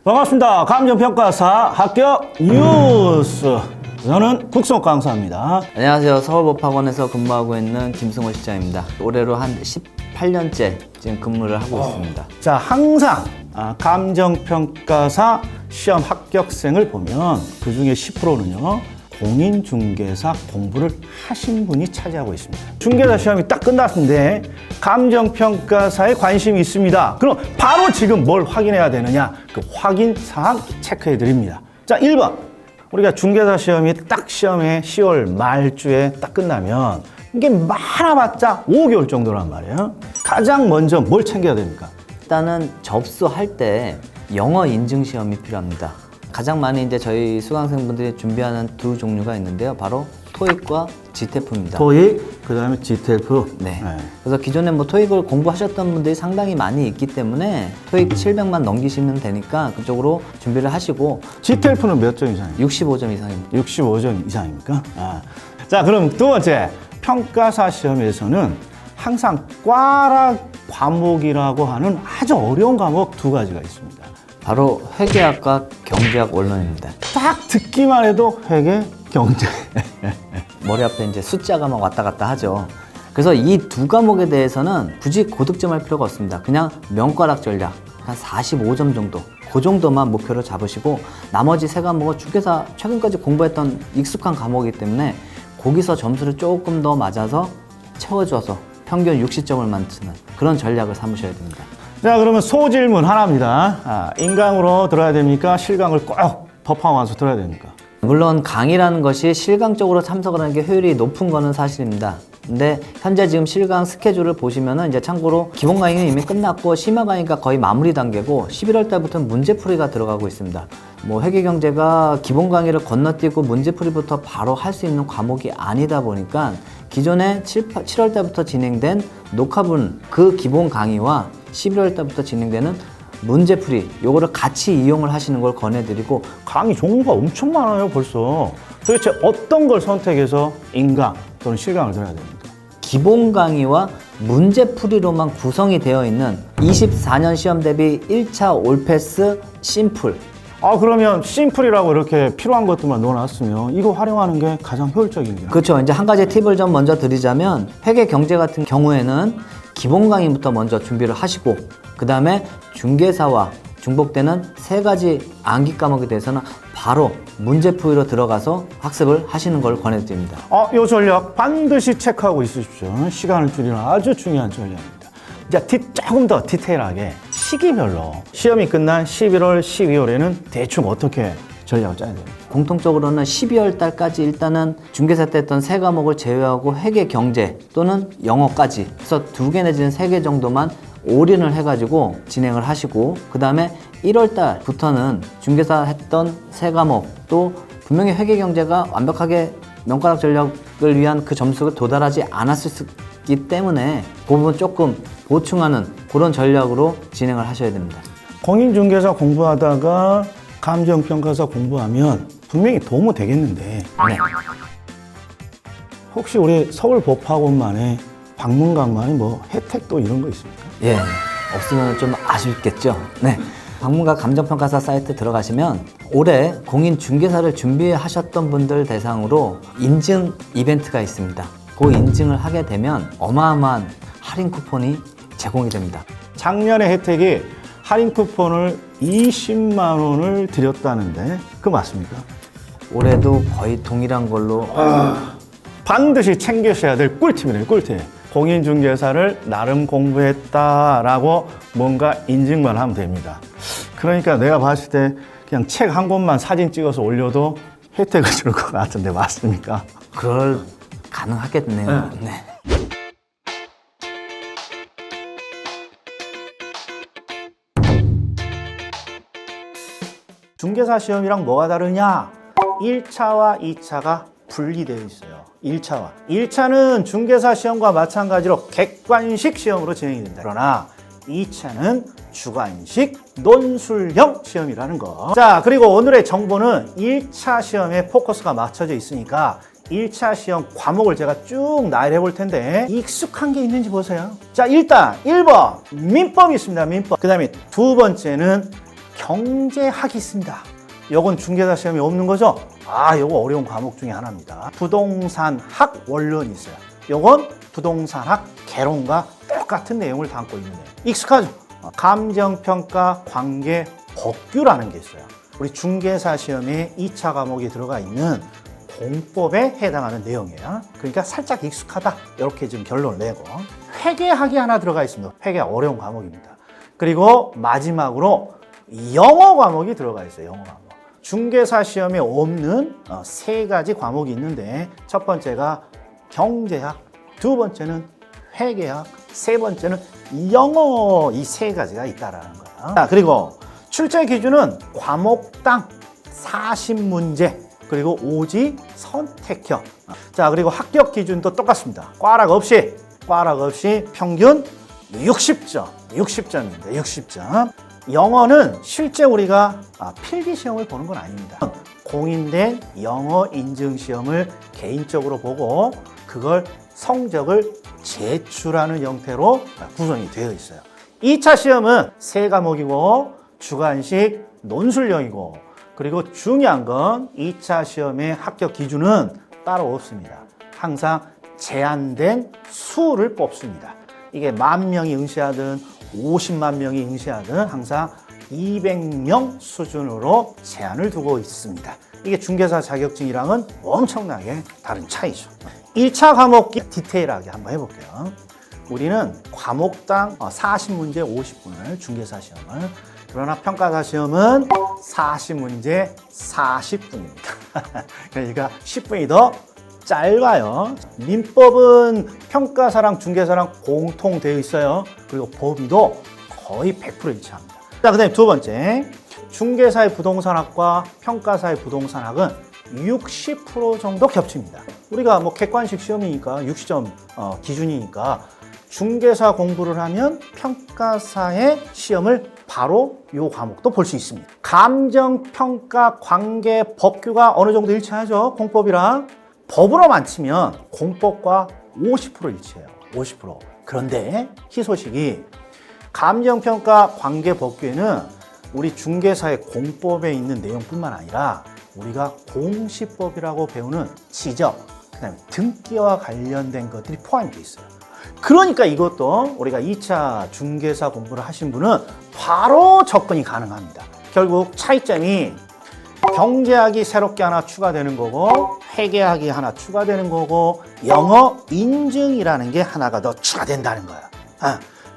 반갑습니다. 감정평가사 합격 뉴스. 저는 국성 강사입니다. 안녕하세요. 서울법학원에서 근무하고 있는 김승호 실장입니다. 올해로 한 18년째 지금 근무를 하고 있습니다. 자, 항상 감정평가사 시험 합격생을 보면 그 중에 10%는요. 공인중개사 공부를 하신 분이 차지하고 있습니다. 중개사 시험이 딱 끝났는데 감정평가사에 관심이 있습니다. 그럼 바로 지금 뭘 확인해야 되느냐? 그 확인 사항 체크해 드립니다. 자, 1번. 우리가 중개사 시험이 딱 시험에 10월 말주에 딱 끝나면 이게 많아봤자 5개월 정도란 말이에요. 가장 먼저 뭘 챙겨야 됩니까? 일단은 접수할 때 영어 인증 시험이 필요합니다. 가장 많이 이제 저희 수강생분들이 준비하는 두 종류가 있는데요. 바로 토익과 GTF입니다. 토익, 그 다음에 GTF. 네. 그래서 기존에 뭐 토익을 공부하셨던 분들이 상당히 많이 있기 때문에 토익 700만 넘기시면 되니까 그쪽으로 준비를 하시고. GTF는 몇 점 이상입니까? 65점 이상입니다. 65점 이상입니까? 자, 그럼 두 번째. 평가사 시험에서는 항상 과락 과목이라고 하는 아주 어려운 과목 두 가지가 있습니다. 바로 회계학과 경제학 원론입니다. 딱 듣기만 해도 회계, 경제. 머리 앞에 이제 숫자가 막 왔다 갔다 하죠. 그래서 이 두 과목에 대해서는 굳이 고득점할 필요가 없습니다. 그냥 명과락 전략 한 45점 정도, 그 정도만 목표로 잡으시고 나머지 세 과목은 중개사 최근까지 공부했던 익숙한 과목이기 때문에 거기서 점수를 조금 더 맞아서 채워줘서 평균 60점을 맞추는 그런 전략을 삼으셔야 됩니다. 자, 그러면 소질문 하나입니다. 인강으로 들어야 됩니까? 실강을 꼭 법학 와서 들어야 됩니까? 물론 강의라는 것이 실강적으로 참석을 하는 게 효율이 높은 거는 사실입니다. 근데 현재 지금 실강 스케줄을 보시면은 이제 참고로 기본 강의는 이미 끝났고 심화 강의가 거의 마무리 단계고 11월 달부터는 문제풀이가 들어가고 있습니다. 뭐 회계경제가 기본 강의를 건너뛰고 문제풀이부터 바로 할 수 있는 과목이 아니다 보니까 기존에 7월 달부터 진행된 녹화분 그 기본 강의와 11월 달부터 진행되는 문제풀이 요거를 같이 이용을 하시는 걸 권해드리고. 강의 종류가 엄청 많아요, 벌써. 도대체 어떤 걸 선택해서 인강 또는 실강을 들어야 됩니까? 기본 강의와 문제풀이로만 구성이 되어 있는 24년 시험 대비 1차 올패스 심플. 그러면 심플이라고 이렇게 필요한 것들만 넣어놨으면 이거 활용하는 게 가장 효율적입니다. 그렇죠. 이제 한 가지 팁을 좀 먼저 드리자면 회계 경제 같은 경우에는 기본 강의부터 먼저 준비를 하시고 그 다음에 중개사와 중복되는 세 가지 암기 과목에 대해서는 바로 문제풀이로 들어가서 학습을 하시는 걸 권해드립니다. 이 전략 반드시 체크하고 있으십시오. 시간을 줄이는 아주 중요한 전략입니다. 이제 조금 더 디테일하게 시기별로 시험이 끝난 11월, 12월에는 대충 어떻게 전략을 짜야 됩니까? 공통적으로는 12월 달까지 일단은 중개사 때 했던 세 과목을 제외하고 회계 경제 또는 영어까지 그래서 2개 내지는 3개 정도만 올인을 해가지고 진행을 하시고 그 다음에 1월 달부터는 중개사 했던 세 과목 또 분명히 회계 경제가 완벽하게 명과락 전략을 위한 그 점수가 도달하지 않았기 때문에 그 부분 조금 보충하는 그런 전략으로 진행을 하셔야 됩니다. 공인중개사 공부하다가 감정평가사 공부하면 분명히 도움은 되겠는데 네. 혹시 우리 서울법학원만의 박문각만의 뭐 혜택도 이런 거 있습니까? 예, 없으면 좀 아쉽겠죠. 네. 방문가 감정평가사 사이트 들어가시면 올해 공인중개사를 준비하셨던 분들 대상으로 인증 이벤트가 있습니다. 그 인증을 하게 되면 어마어마한 할인 쿠폰이 제공이 됩니다. 작년에 혜택이 할인 쿠폰을 20만 원을 드렸다는데 그거 맞습니까? 올해도 거의 동일한 걸로 반드시 챙기셔야 될 꿀팁이네요, 꿀팁. 공인중개사를 나름 공부했다라고 뭔가 인증만 하면 됩니다. 그러니까 내가 봤을 때 그냥 책 한 권만 사진 찍어서 올려도 혜택을 줄 것 같은데 맞습니까? 그럴 가능하겠네요. 네. 중개사 시험이랑 뭐가 다르냐? 1차와 2차가 분리되어 있어요. 1차는 중개사 시험과 마찬가지로 객관식 시험으로 진행이 된다. 그러나 2차는 주관식 논술형 시험이라는 거. 자, 그리고 오늘의 정보는 1차 시험에 포커스가 맞춰져 있으니까 1차 시험 과목을 제가 쭉 나열해 볼 텐데 익숙한 게 있는지 보세요. 자, 일단 1번 민법이 있습니다. 민법. 그 다음에 두 번째는 경제학이 있습니다. 요건 중개사 시험이 없는 거죠? 요거 어려운 과목 중에 하나입니다. 부동산학 원론이 있어요. 요건 부동산학 개론과 똑같은 내용을 담고 있는 거예요. 익숙하죠? 감정평가 관계 법규라는 게 있어요. 우리 중개사 시험에 2차 과목이 들어가 있는 공법에 해당하는 내용이에요. 그러니까 살짝 익숙하다. 이렇게 지금 결론을 내고. 회계학이 하나 들어가 있습니다. 회계학 어려운 과목입니다. 그리고 마지막으로 영어 과목이 들어가 있어요. 영어 과목. 중개사 시험에 없는 세 가지 과목이 있는데 첫 번째가 경제학, 두 번째는 회계학, 세 번째는 영어, 이 세 가지가 있다라는 거예요. 자, 그리고 출제 기준은 과목당 40문제, 그리고 오지 선택형. 자, 그리고 합격 기준도 똑같습니다. 꽈락 없이 평균 60점, 60점입니다. 60점. 영어는 실제 우리가 필기 시험을 보는 건 아닙니다. 공인된 영어 인증 시험을 개인적으로 보고 그걸 성적을 제출하는 형태로 구성이 되어 있어요. 2차 시험은 세 과목이고 주관식 논술형이고, 그리고 중요한 건 2차 시험의 합격 기준은 따로 없습니다. 항상 제한된 수를 뽑습니다. 이게 10,000명이 응시하든 50만 명이 응시하든 항상 200명 수준으로 제한을 두고 있습니다. 이게 중개사 자격증이랑은 엄청나게 다른 차이죠. 1차 과목 디테일하게 한번 해볼게요. 우리는 과목당 40문제 50분을 중개사 시험을, 그러나 평가사 시험은 40문제 40분입니다. 그러니까 10분이 더 짧아요. 민법은 평가사랑 중개사랑 공통되어 있어요. 그리고 범위도 거의 100% 일치합니다. 자, 그 다음에 두 번째, 중개사의 부동산학과 평가사의 부동산학은 60% 정도 겹칩니다. 우리가 뭐 객관식 시험이니까 60점 기준이니까 중개사 공부를 하면 평가사의 시험을 바로 이 과목도 볼 수 있습니다. 감정평가 관계 법규가 어느 정도 일치하죠. 공법이랑. 법으로만 치면 공법과 50% 일치해요. 50%. 그런데 희소식이 감정평가 관계 법규에는 우리 중개사의 공법에 있는 내용뿐만 아니라 우리가 공시법이라고 배우는 지적, 그다음에 등기와 관련된 것들이 포함되어 있어요. 그러니까 이것도 우리가 2차 중개사 공부를 하신 분은 바로 접근이 가능합니다. 결국 차이점이 경제학이 새롭게 하나 추가되는 거고, 회계학이 하나 추가되는 거고, 영어 인증이라는 게 하나가 더 추가된다는 거야.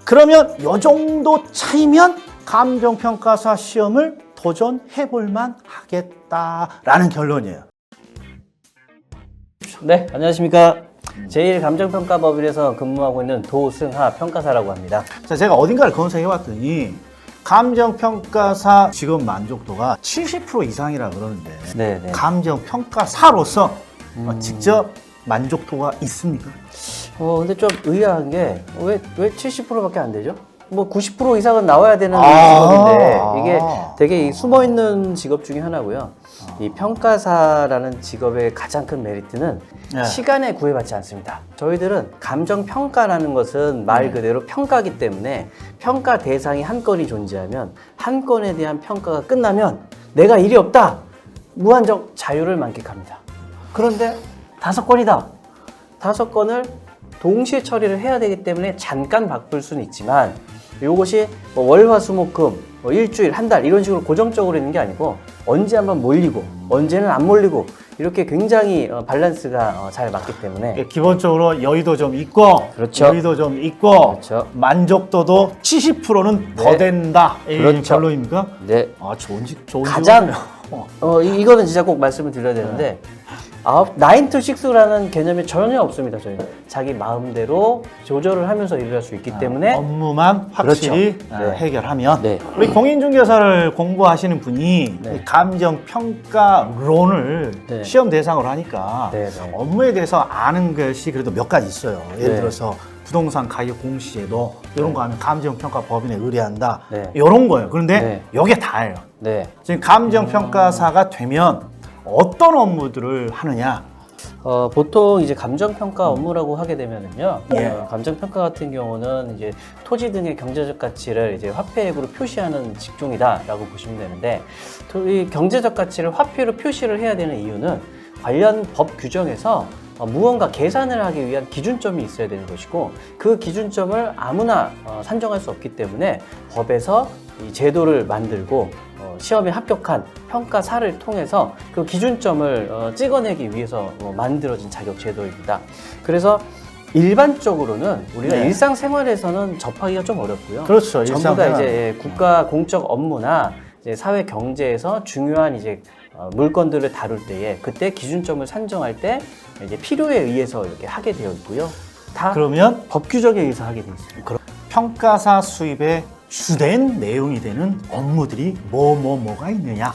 그러면 이 정도 차이면 감정평가사 시험을 도전해볼만 하겠다라는 결론이에요. 네, 안녕하십니까. 제1감정평가법인에서 근무하고 있는 도승하 평가사라고 합니다. 자, 제가 어딘가를 검색해봤더니 감정평가사 직업 만족도가 70% 이상이라 그러는데 네네. 감정평가사로서 직접 만족도가 있습니까? 근데 좀 의아한 게 왜 70%밖에 안 되죠? 뭐 90% 이상은 나와야 되는 직업인데 이게 되게 숨어있는 직업 중에 하나고요. 이 평가사라는 직업의 가장 큰 메리트는 시간에 구애받지 않습니다. 저희들은 감정평가라는 것은 말 그대로 평가기 때문에 평가 대상이 한 건이 존재하면 한 건에 대한 평가가 끝나면 내가 일이 없다! 무한정 자유를 만끽합니다. 그런데 5건이다! 5건을 동시에 처리를 해야 되기 때문에 잠깐 바꿀 수는 있지만 이것이 뭐 월화수목금 일주일 한 달 이런 식으로 고정적으로 있는 게 아니고 언제 한번 몰리고 언제는 안 몰리고 이렇게 굉장히 밸런스가 잘 맞기 때문에 기본적으로 여유도 좀 있고, 그렇죠. 여유도 좀 있고, 그렇죠. 만족도도 70%는 더 네. 된다. 이 그렇죠. 결론입니까? 네. 좋은 가장 직업이네요. 이거는 진짜 꼭 말씀을 드려야 되는데 9 to 6라는 개념이 전혀 없습니다. 저희는 자기 마음대로 조절을 하면서 일을 할 수 있기 때문에 업무만 확실히 그렇죠. 네. 해결하면. 네. 우리 공인중개사를 공부하시는 분이 네. 이 감정평가론을 네. 시험 대상으로 하니까 네, 네. 업무에 대해서 아는 것이 그래도 몇 가지 있어요. 예를 네. 들어서 부동산 가격 공시제도 이런 거 하면 감정평가 법인에 의뢰한다. 네. 이런 거예요. 그런데 네. 이게 다예요. 네. 지금 감정평가사가 되면 어떤 업무들을 하느냐? 보통 이제 감정평가 업무라고 하게 되면은요, 예. 감정평가 같은 경우는 이제 토지 등의 경제적 가치를 이제 화폐액으로 표시하는 직종이다라고 보시면 되는데, 이 경제적 가치를 화폐로 표시를 해야 되는 이유는 관련 법 규정에서 무언가 계산을 하기 위한 기준점이 있어야 되는 것이고, 그 기준점을 아무나 산정할 수 없기 때문에 법에서 이 제도를 만들고 시험에 합격한 평가사를 통해서 그 기준점을 찍어내기 위해서 만들어진 자격 제도입니다. 그래서 일반적으로는 우리가 네. 일상생활에서는 접하기가 좀 어렵고요. 그렇죠. 전부 다 일상생활. 이제 국가 공적 업무나 이제 사회 경제에서 중요한 이제 물건들을 다룰 때에 그때 기준점을 산정할 때 이제 필요에 의해서 이렇게 하게 되어 있고요. 다 그러면 법 규정에 의해서 하게 되어 있습니다. 평가사 수입의 주된 내용이 되는 업무들이 뭐가 있느냐.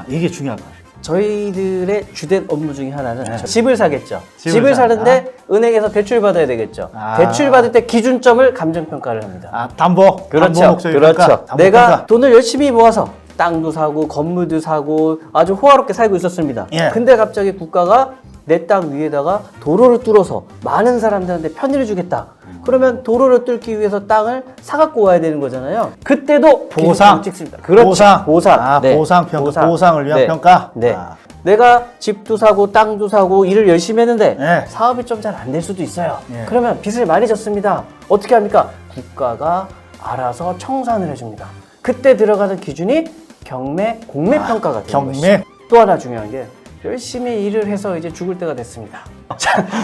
이게 중요한 거예요. 저희들의 주된 업무 중에 하나는 네. 집을 사겠죠. 집을 집을 산다. 사는데 은행에서 대출 받아야 되겠죠. 대출 받을 때 기준점을 감정평가를 합니다. 담보. 그렇죠. 담보 목적이 그렇죠. 평가, 담보 내가 평가. 돈을 열심히 모아서 땅도 사고 건물도 사고 아주 호화롭게 살고 있었습니다. 예. 근데 갑자기 국가가 내 땅 위에다가 도로를 뚫어서 많은 사람들한테 편의를 주겠다. 그러면 도로를 뚫기 위해서 땅을 사갖고 와야 되는 거잖아요. 그때도 보상. 기준점을 찍습니다. 그렇죠. 보상. 보상. 네. 보상 평가. 보상을 위한 네. 평가. 네. 아. 내가 집도 사고 땅도 사고 일을 열심히 했는데 네. 사업이 좀 잘 안 될 수도 있어요. 네. 그러면 빚을 많이 졌습니다. 어떻게 합니까? 국가가 알아서 청산을 해줍니다. 그때 들어가는 기준이 경매, 공매 평가가 되는 경매. 것이죠. 또 하나 중요한 게 열심히 일을 해서 이제 죽을 때가 됐습니다.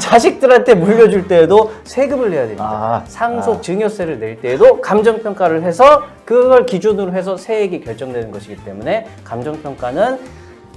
자식들한테 물려줄 때에도 세금을 내야 됩니다. 상속 증여세를 낼 때에도 감정평가를 해서 그걸 기준으로 해서 세액이 결정되는 것이기 때문에 감정평가는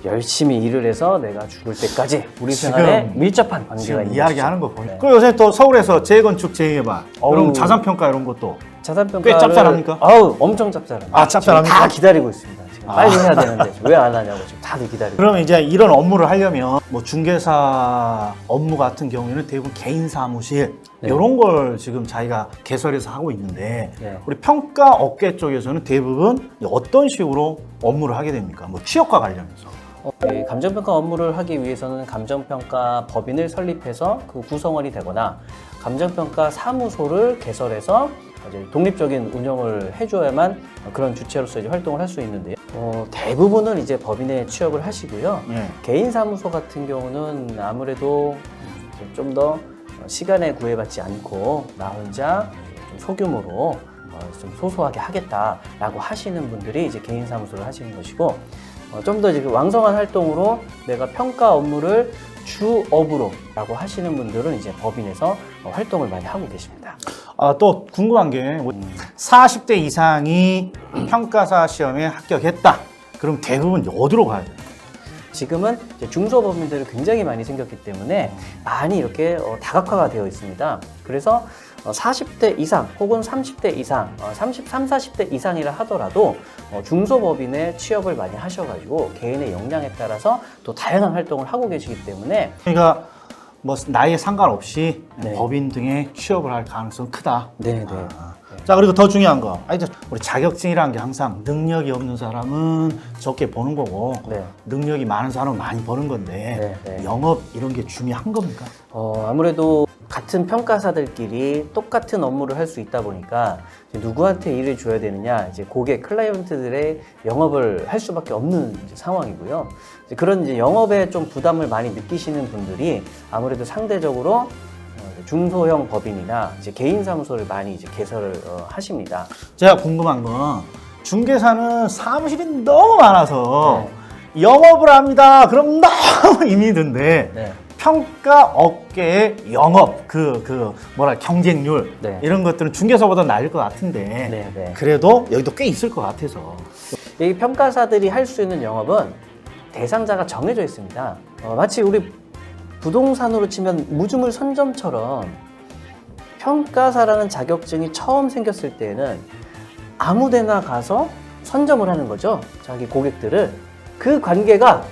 열심히 일을 해서 내가 죽을 때까지 우리 지금- 생활에 밀접한 관계가 지금 있는 이야기하는 것이죠. 거 보니까. 네. 그리고 요새 또 서울에서 재건축 재개발, 어우. 그럼 자산평가 이런 것도 자산평가를 꽤 짭짤합니까? 아우 엄청 짭짤합니다. 짭짤합니까? 지금 다 기다리고 있습니다. 지금 빨리 해야 되는데 왜 안 하냐고 지금 다들 기다리고. 그러면 이제 이런 업무를 하려면 뭐 중개사 업무 같은 경우에는 대부분 개인 사무실 네. 이런 걸 지금 자기가 개설해서 하고 있는데 네. 우리 평가 업계 쪽에서는 대부분 어떤 식으로 업무를 하게 됩니까? 뭐 취업과 관련해서. 이 감정평가 업무를 하기 위해서는 감정평가 법인을 설립해서 그 구성원이 되거나 감정평가 사무소를 개설해서 이제 독립적인 운영을 해줘야만 그런 주체로서 이제 활동을 할 수 있는데요. 대부분은 이제 법인에 취업을 하시고요. 네. 개인 사무소 같은 경우는 아무래도 좀 더 시간에 구애받지 않고 나 혼자 좀 소규모로 좀 소소하게 하겠다라고 하시는 분들이 이제 개인 사무소를 하시는 것이고, 좀 더 이제 왕성한 활동으로 내가 평가 업무를 주업으로라고 하시는 분들은 이제 법인에서 활동을 많이 하고 계십니다. 또 궁금한 게 40대 이상이 평가사 시험에 합격했다. 그럼 대부분 어디로 가야 돼요? 지금은 이제 중소법인들이 굉장히 많이 생겼기 때문에 많이 이렇게 다각화가 되어 있습니다. 그래서 40대 이상 혹은 30대 이상, 33, 40대 이상이라 하더라도 중소법인에 취업을 많이 하셔가지고 개인의 역량에 따라서 또 다양한 활동을 하고 계시기 때문에 그러니까 뭐 나이에 상관없이 네. 법인 등에 취업을 할 가능성이 크다. 네네. 자, 그리고 더 중요한 거. 우리 자격증이라는 게 항상 능력이 없는 사람은 적게 버는 거고 네. 능력이 많은 사람은 많이 버는 건데 네, 네. 영업 이런 게 중요한 겁니까? 아무래도 같은 평가사들끼리 똑같은 업무를 할 수 있다 보니까 이제 누구한테 일을 줘야 되느냐, 이제 고객 클라이언트들의 영업을 할 수밖에 없는 이제 상황이고요. 이제 그런 이제 영업에 좀 부담을 많이 느끼시는 분들이 아무래도 상대적으로 중소형 법인이나 이제 개인 사무소를 많이 이제 개설을 하십니다. 제가 궁금한 건 중개사는 사무실이 너무 많아서 네. 영업을 합니다. 그럼 너무 힘이던데 네. 평가 업계의 영업 경쟁률 네. 이런 것들은 중개사보다 나을 것 같은데 네, 네. 그래도 여기도 꽤 있을 것 같아서 이 평가사들이 할 수 있는 영업은 대상자가 정해져 있습니다. 마치 우리 부동산으로 치면 무주물 선점처럼 평가사라는 자격증이 처음 생겼을 때는 아무데나 가서 선점을 하는 거죠. 자기 고객들을. 그 관계가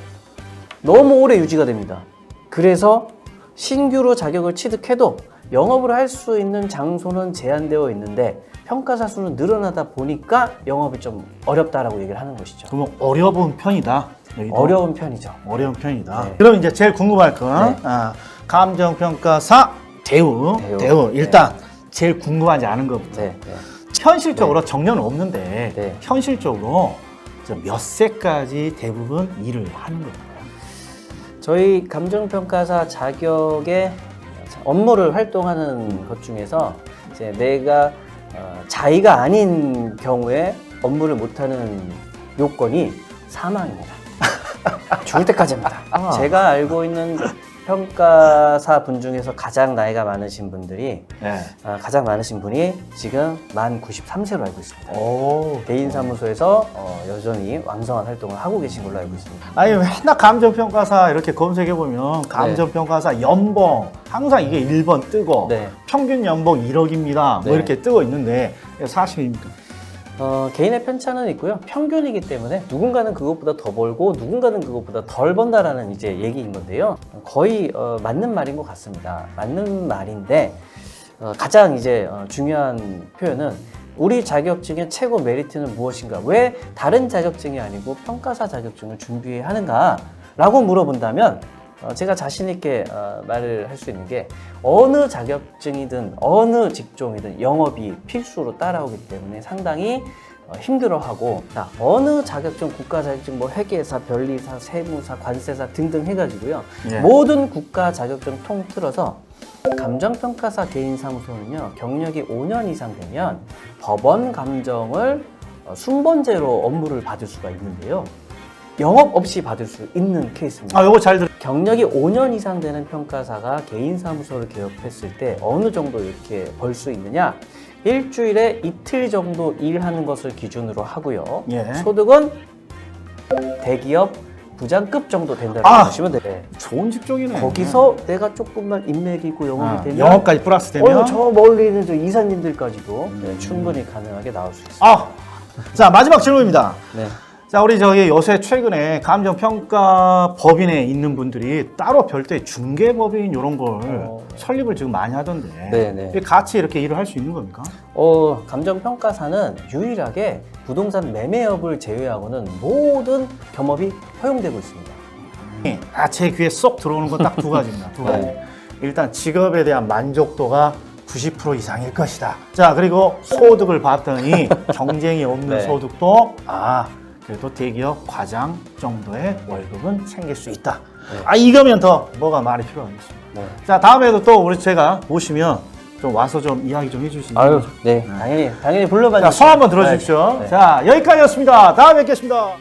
너무 오래 유지가 됩니다. 그래서 신규로 자격을 취득해도 영업을 할 수 있는 장소는 제한되어 있는데 평가사 수는 늘어나다 보니까 영업이 좀 어렵다라고 얘기를 하는 것이죠. 그러면 어려운 편이다. 여기도 어려운 편이죠. 어려운 편이다. 네. 그럼 이제 제일 궁금할 건 네. 감정평가사 대우. 대우. 일단 제일 궁금하지 않은 것부터. 네. 네. 현실적으로 정년은 없는데 네. 현실적으로 몇 세까지 대부분 일을 하는 건가요? 저희 감정평가사 자격의 업무를 활동하는 것 중에서 이제 내가 자의가 아닌 경우에 업무를 못하는 요건이 사망입니다. 죽을 때까지입니다. 제가 알고 있는 평가사 분 중에서 가장 나이가 많으신 분들이 네. 가장 많으신 분이 지금 만 93세로 알고 있습니다. 오. 개인 사무소에서 여전히 왕성한 활동을 하고 계신 걸로 알고 있습니다. 아니 맨날 감정평가사 이렇게 검색해보면 감정평가사 연봉 항상 이게 1번 뜨고 네. 평균 연봉 1억입니다. 네. 뭐 이렇게 뜨고 있는데 사실입니까? 개인의 편차는 있고요. 평균이기 때문에 누군가는 그것보다 더 벌고 누군가는 그것보다 덜 번다라는 이제 얘기인 건데요. 거의 맞는 말인 것 같습니다. 맞는 말인데 가장 이제 중요한 표현은 우리 자격증의 최고 메리트는 무엇인가? 왜 다른 자격증이 아니고 평가사 자격증을 준비해야 하는가라고 물어본다면 제가 자신 있게 말을 할 수 있는 게 어느 자격증이든 어느 직종이든 영업이 필수로 따라오기 때문에 상당히 힘들어하고 어느 자격증, 국가 자격증, 뭐 회계사, 변리사, 세무사, 관세사 등등 해가지고요. 예. 모든 국가 자격증 통틀어서 감정평가사 개인사무소는요 경력이 5년 이상 되면 법원 감정을 순번제로 업무를 받을 수가 있는데요. 영업 없이 받을 수 있는 케이스입니다. 요거 잘 들어. 경력이 5년 이상 되는 평가사가 개인사무소를 개업했을 때 어느 정도 이렇게 벌 수 있느냐? 일주일에 이틀 정도 일하는 것을 기준으로 하고요. 예. 소득은 대기업 부장급 정도 된다고 보시면 돼요. 좋은 직종이네. 거기서 내가 조금만 인맥이고 영업이 되면 영업까지 플러스 되면 저 멀리 있는 저 이사님들까지도 충분히 가능하게 나올 수 있습니다. 자 마지막 질문입니다. 네. 자, 우리 요새 최근에 감정평가 법인에 있는 분들이 따로 별도의 중개법인 이런 걸 설립을 지금 많이 하던데. 네네. 같이 이렇게 일을 할 수 있는 겁니까? 감정평가사는 유일하게 부동산 매매업을 제외하고는 모든 겸업이 허용되고 있습니다. 제 귀에 쏙 들어오는 건 딱 두 가지입니다. 두 가지. 네. 일단 직업에 대한 만족도가 90% 이상일 것이다. 자, 그리고 소득을 봤더니 경쟁이 없는 네. 소득도 그래도 대기업 과장 정도의 월급은 챙길 수 있다. 네. 이거면 더 뭐가 말이 필요하겠습니다. 네. 자, 다음에도 또 제가 모시면 좀 와서 좀 이야기 좀 해주시죠. 네. 당연히 불러봐 주세요. 자, 손 한번 들어주십시오. 네. 자, 여기까지였습니다. 다음에 뵙겠습니다.